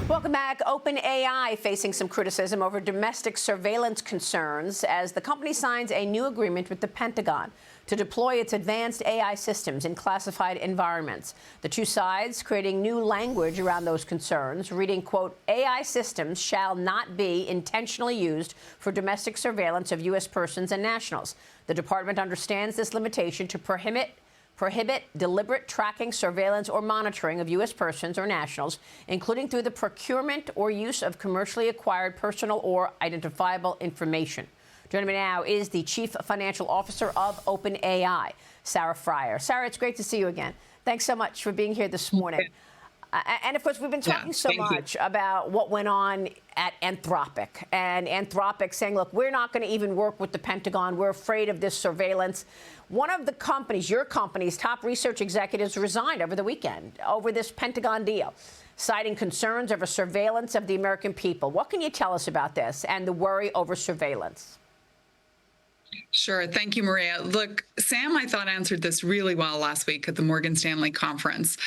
Welcome back. OpenAI facing some criticism over domestic surveillance concerns as the company signs a new agreement with the Pentagon to deploy its advanced AI systems in classified environments. The two sides creating new language around those concerns, reading, quote, AI systems shall not be intentionally used for domestic surveillance of U.S. persons and nationals. The department understands this limitation to prohibit deliberate tracking, surveillance, or monitoring of U.S. persons or nationals, including through the procurement or use of commercially acquired personal or identifiable information. Joining me now is the Chief Financial Officer of OpenAI, Sarah Friar. Sarah, it's great to see you again. Thanks so much for being here this morning. And, of course, we've been talking so much about what went on at Anthropic, and Anthropic saying, look, we're not going to even work with the Pentagon. We're afraid of this surveillance. One of the companies, your company's top research executives, resigned over the weekend over this Pentagon deal, citing concerns over surveillance of the American people. What can you tell us about this and the worry over surveillance? Sure. Thank you, Maria. Look, Sam, I thought, answered this really well last week at the Morgan Stanley conference.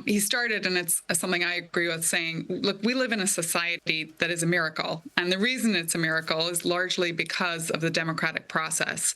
He started, and it's something I agree with, saying, look, we live in a society that is a miracle. And the reason it's a miracle is largely because of the democratic process.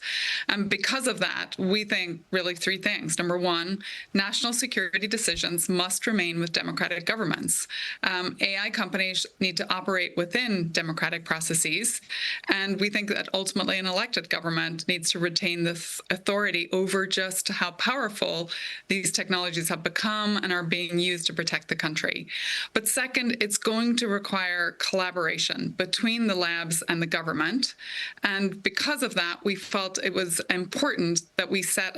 And because of that, we think really three things. Number one, national security decisions must remain with democratic governments. AI companies need to operate within democratic processes. And we think that ultimately an elected government needs to retain this authority over just how powerful these technologies have become and are being used to protect the country. But second, it's going to require collaboration between the labs and the government. And because of that, we felt it was important that we set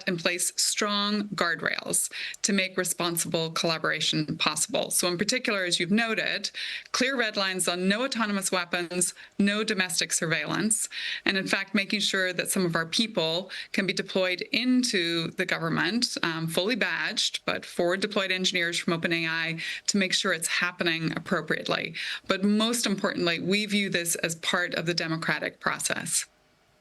in place strong guardrails to make responsible collaboration possible. So in particular, as you've noted, clear red lines on no autonomous weapons, no domestic surveillance, and in fact, making sure that some of our people can be deployed into the government, fully badged, but forward deployed engineers from OpenAI to make sure it's happening appropriately. But most importantly, we view this as part of the democratic process.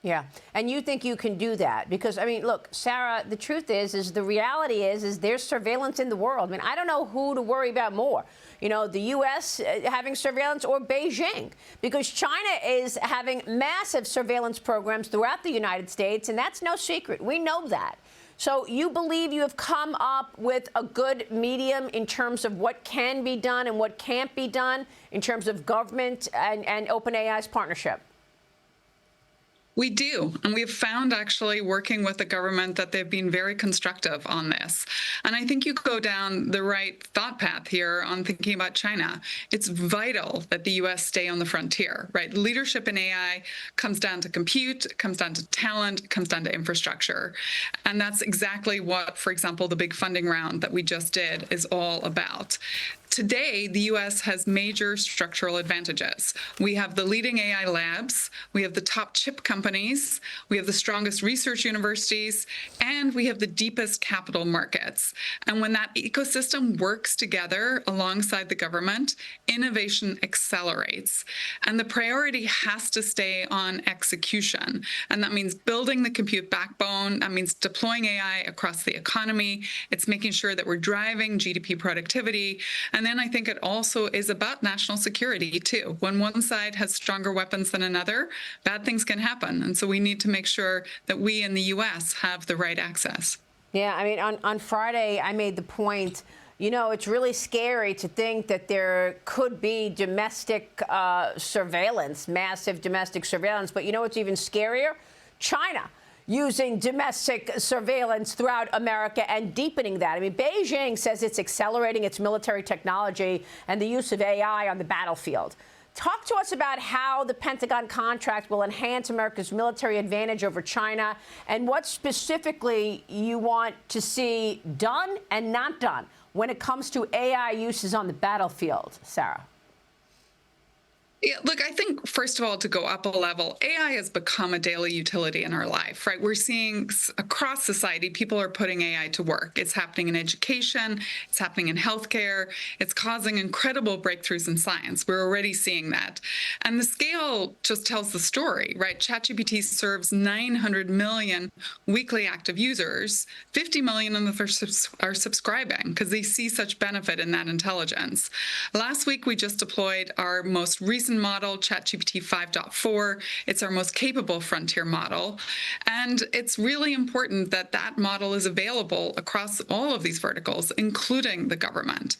Yeah, and you think you can do that? Because, I mean, look, Sarah, the truth is the reality is there's surveillance in the world. I mean, I don't know who to worry about more. You know, the U.S. having surveillance or Beijing, because China is having massive surveillance programs throughout the United States, and that's no secret. We know that. So you believe you have come up with a good medium in terms of what can be done and what can't be done in terms of government and OpenAI's partnership? We do. And we've found, actually, working with the government, that they've been very constructive on this. And I think you go down the right thought path here on thinking about China. It's vital that the U.S. stay on the frontier, right? Leadership in AI comes down to compute, comes down to talent, comes down to infrastructure. And that's exactly what, for example, the big funding round that we just did is all about. Today, the U.S. has major structural advantages. We have the leading AI labs, we have the top chip companies, we have the strongest research universities, and we have the deepest capital markets. And when that ecosystem works together alongside the government, innovation accelerates. And the priority has to stay on execution. And that means building the compute backbone. That means deploying AI across the economy. It's making sure that we're driving GDP productivity. And then I think it also is about national security, too. When one side has stronger weapons than another, bad things can happen. And so we need to make sure that we in the U.S. have the right access. Yeah, I mean, on Friday, I made the point, you know, it's really scary to think that there could be domestic surveillance, massive domestic surveillance. But you know what's even scarier? China using domestic surveillance throughout America and deepening that. I mean, Beijing says it's accelerating its military technology and the use of AI on the battlefield. Talk to us about how the Pentagon contract will enhance America's military advantage over China and what specifically you want to see done and not done when it comes to AI uses on the battlefield, Sarah. Yeah, look, I think, first of all, to go up a level, AI has become a daily utility in our life, right? We're seeing across society, people are putting AI to work. It's happening in education, it's happening in healthcare, it's causing incredible breakthroughs in science. We're already seeing that. And the scale just tells the story, right? ChatGPT serves 900 million weekly active users, 50 million of them are subscribing because they see such benefit in that intelligence. Last week, we just deployed our most recent model, ChatGPT 5.4. It's our most capable frontier model. And it's really important that that model is available across all of these verticals, including the government.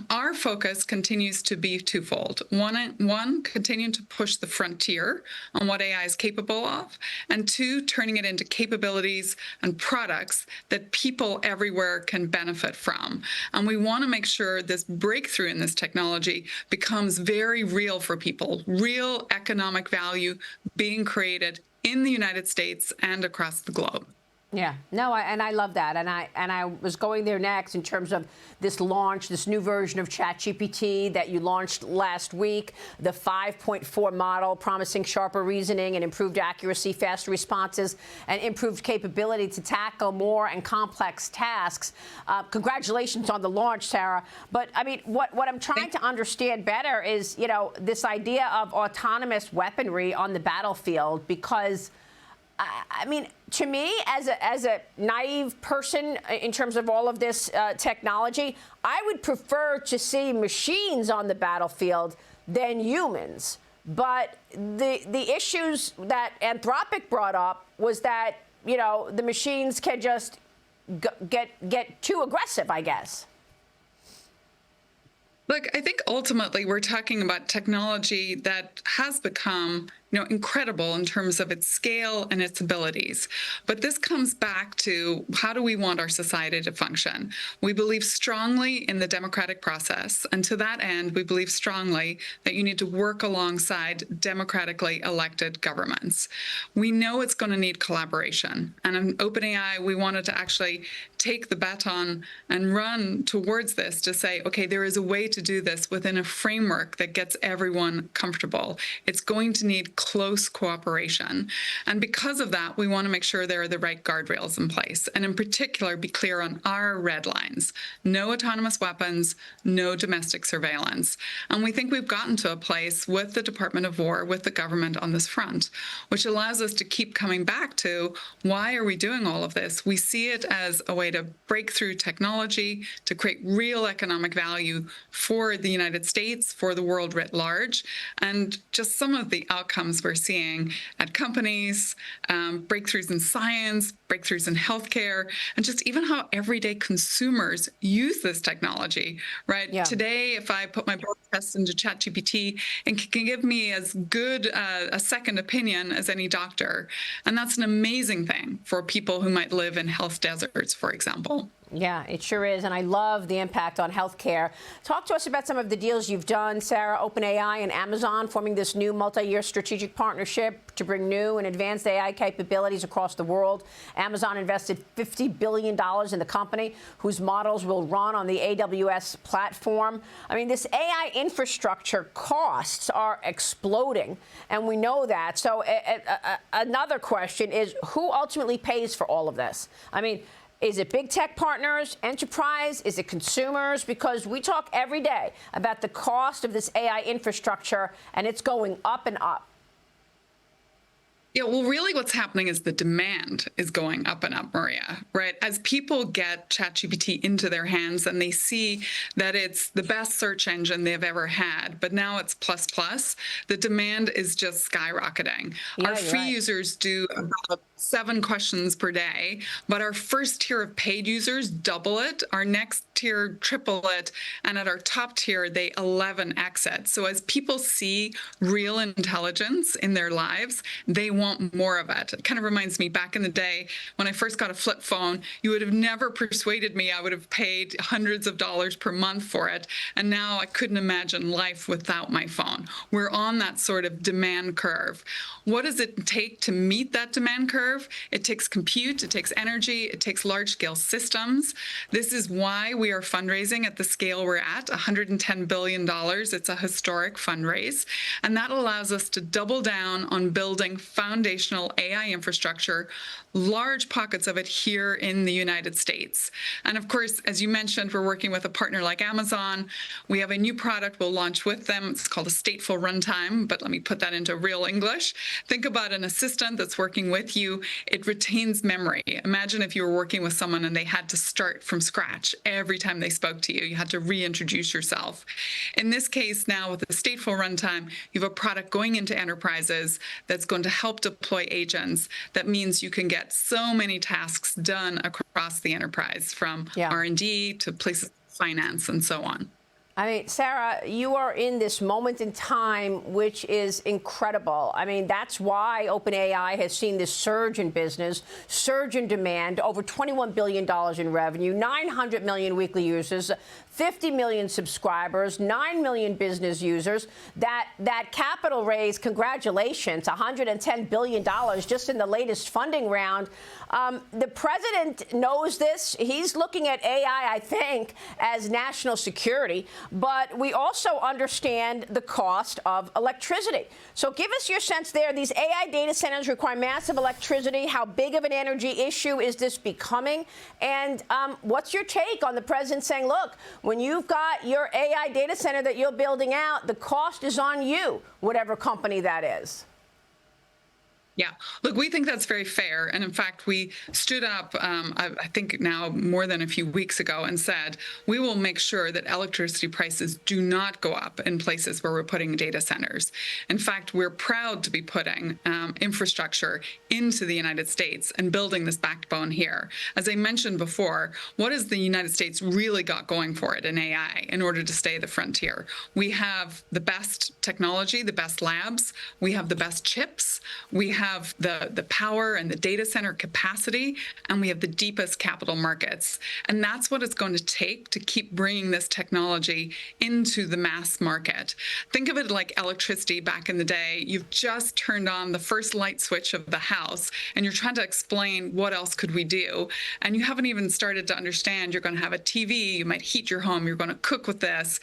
Our focus continues to be twofold. One, continuing to push the frontier on what AI is capable of, and two, turning it into capabilities and products that people everywhere can benefit from. And we want to make sure this breakthrough in this technology becomes very real for people, real economic value being created in the United States and across the globe. Yeah, no, and I love that, and I was going there next in terms of this launch, this new version of ChatGPT that you launched last week, the 5.4 model, promising sharper reasoning and improved accuracy, faster responses, and improved capability to tackle more and complex tasks. Congratulations on the launch, Sarah. But I mean, what I'm trying to understand better is, you know, this idea of autonomous weaponry on the battlefield, because I mean, to me, as a naive person in terms of all of this technology, I would prefer to see machines on the battlefield than humans. But the issues that Anthropic brought up was that, you know, the machines can just get too aggressive, I guess. Look, I think ultimately we're talking about technology that has become, you know, incredible in terms of its scale and its abilities. But this comes back to, how do we want our society to function? We believe strongly in the democratic process. And to that end, we believe strongly that you need to work alongside democratically elected governments. We know it's going to need collaboration. And in OpenAI, we wanted to actually take the baton and run towards this to say, okay, there is a way to do this within a framework that gets everyone comfortable. It's going to need close cooperation. And because of that, we want to make sure there are the right guardrails in place. And in particular, be clear on our red lines. No autonomous weapons, no domestic surveillance. And we think we've gotten to a place with the Department of War, with the government on this front, which allows us to keep coming back to, why are we doing all of this? We see it as a way to break through technology, to create real economic value for the United States, for the world writ large. And just some of the outcomes we're seeing at companies, breakthroughs in science, breakthroughs in healthcare, and just even how everyday consumers use this technology, right? Yeah. Today, if I put my blood test into ChatGPT, it can give me as good a second opinion as any doctor. And that's an amazing thing for people who might live in health deserts, for example. Yeah, it sure is. And I love the impact on healthcare. Talk to us about some of the deals you've done, Sarah. OpenAI and Amazon forming this new multi-year strategic partnership to bring new and advanced AI capabilities across the world. Amazon invested $50 billion in the company, whose models will run on the AWS platform. I mean, this AI infrastructure costs are exploding, and we know that. So another question is, who ultimately pays for all of this? I mean, is it big tech partners, enterprise? Is it consumers? Because we talk every day about the cost of this AI infrastructure, and it's going up and up. Yeah, well, really what's happening is the demand is going up and up, Maria, right? As people get ChatGPT into their hands and they see that it's the best search engine they've ever had, but now it's plus, the demand is just skyrocketing. Yeah, our free users do about 7 questions per day, but our first tier of paid users double it, our next tier triple it, and at our top tier, they 11x it. So as people see real intelligence in their lives, they want more of it. It kind of reminds me back in the day when I first got a flip phone, you would have never persuaded me I would have paid hundreds of dollars per month for it. And now I couldn't imagine life without my phone. We're on that sort of demand curve. What does it take to meet that demand curve? It takes compute, it takes energy, it takes large-scale systems. This is why we are fundraising at the scale we're at, $110 billion. It's a historic fundraise. And that allows us to double down on building foundational AI infrastructure, large pockets of it here in the United States. And of course, as you mentioned, we're working with a partner like Amazon. We have a new product we'll launch with them. It's called a stateful runtime, but let me put that into real English. Think about an assistant that's working with you. It retains memory. Imagine if you were working with someone and they had to start from scratch every time they spoke to you. You had to reintroduce yourself. In this case now, with the stateful runtime, you have a product going into enterprises that's going to help deploy agents. That means you can get so many tasks done across the enterprise, from R&D to places like finance and so on. I mean, Sarah, you are in this moment in time, which is incredible. I mean, that's why OpenAI has seen this surge in business, surge in demand, over $21 billion in revenue, 900 million weekly users, 50 million subscribers, 9 million business users. That capital raise, congratulations, $110 billion just in the latest funding round. The president knows this. He's looking at AI, I think, as national security. But we also understand the cost of electricity. So give us your sense there. These AI data centers require massive electricity. How big of an energy issue is this becoming? And what's your take on the president saying, look, when you've got your AI data center that you're building out, the cost is on you, whatever company that is? Yeah, look, we think that's very fair. And in fact, we stood up, I think now more than a few weeks ago, and said, we will make sure that electricity prices do not go up in places where we're putting data centers. In fact, we're proud to be putting infrastructure into the United States and building this backbone here. As I mentioned before, what has the United States really got going for it in AI in order to stay the frontier? We have the best technology, the best labs, we have the best chips, we have the power and the data center capacity, and we have the deepest capital markets. And that's what it's going to take to keep bringing this technology into the mass market. Think of it like electricity back in the day. You've just turned on the first light switch of the house, and you're trying to explain what else could we do. And you haven't even started to understand you're going to have a TV, you might heat your home, you're going to cook with this,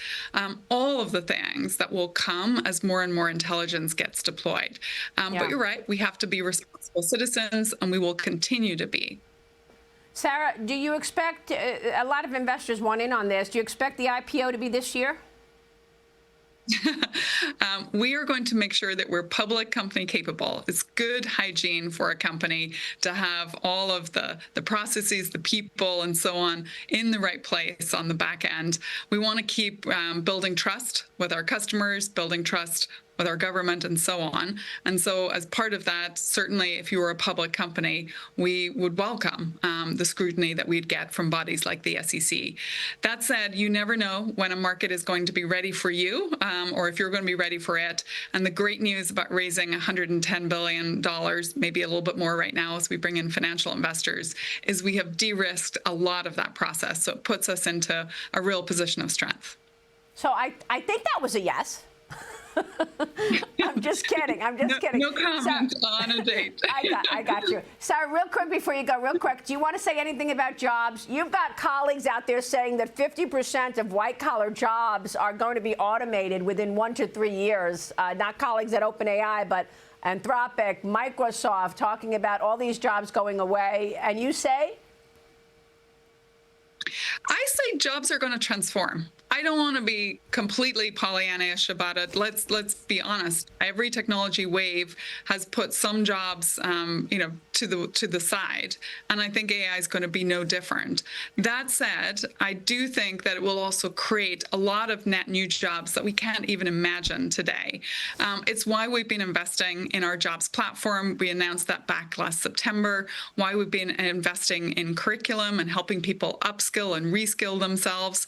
all of the things that will come as more and more intelligence gets deployed. But you're right, we have to be responsible citizens, and we will continue to be. Sarah, do you expect, a lot of investors want in on this, do you expect the IPO to be this year? We are going to make sure that we're public company capable. It's good hygiene for a company to have all of the processes, the people, and so on in the right place on the back end. We want to keep building trust with our customers, building trust with our government, and so on. And so as part of that, certainly if you were a public company, we would welcome the scrutiny that we'd get from bodies like the SEC. That said, you never know when a market is going to be ready for you, or if you're going to be ready for it. And the great news about raising $110 billion, maybe a little bit more right now as we bring in financial investors, is we have de-risked a lot of that process. So it puts us into a real position of strength. So I think that was a yes. I'm just kidding. I'm just kidding. No comment on a date. I got you. Sarah, real quick before you go, real quick, do you want to say anything about jobs? You've got colleagues out there saying that 50% of white-collar jobs are going to be automated within 1 to 3 years. Not colleagues at OpenAI, but Anthropic, Microsoft, talking about all these jobs going away. And you say? I say jobs are going to transform. I don't want to be completely Pollyannish about it. Let's be honest. Every technology wave has put some jobs, to the side, and I think AI is going to be no different. That said, I do think that it will also create a lot of net new jobs that we can't even imagine today. It's why we've been investing in our jobs platform. We announced that back last September. Why we've been investing in curriculum and helping people upskill and and reskill themselves.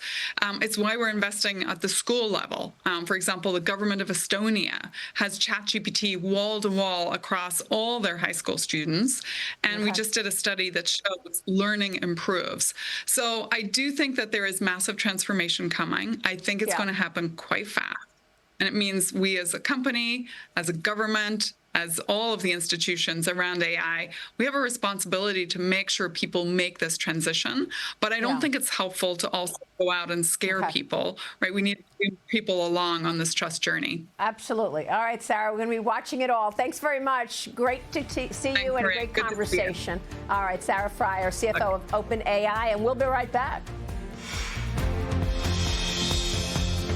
It's why we're investing at the school level. For example, the government of Estonia has ChatGPT wall to wall across all their high school students. And we just did a study that shows learning improves. So I do think that there is massive transformation coming. I think it's going to happen quite fast. And it means we as a company, as a government, as all of the institutions around AI, we have a responsibility to make sure people make this transition. But I don't think it's helpful to also go out and scare people, right? We need to bring people along on this trust journey. Absolutely. All right, Sarah, we're going to be watching it all. Thanks very much. Great to see you and a great conversation. All right, Sarah Friar, CFO of OpenAI, and we'll be right back.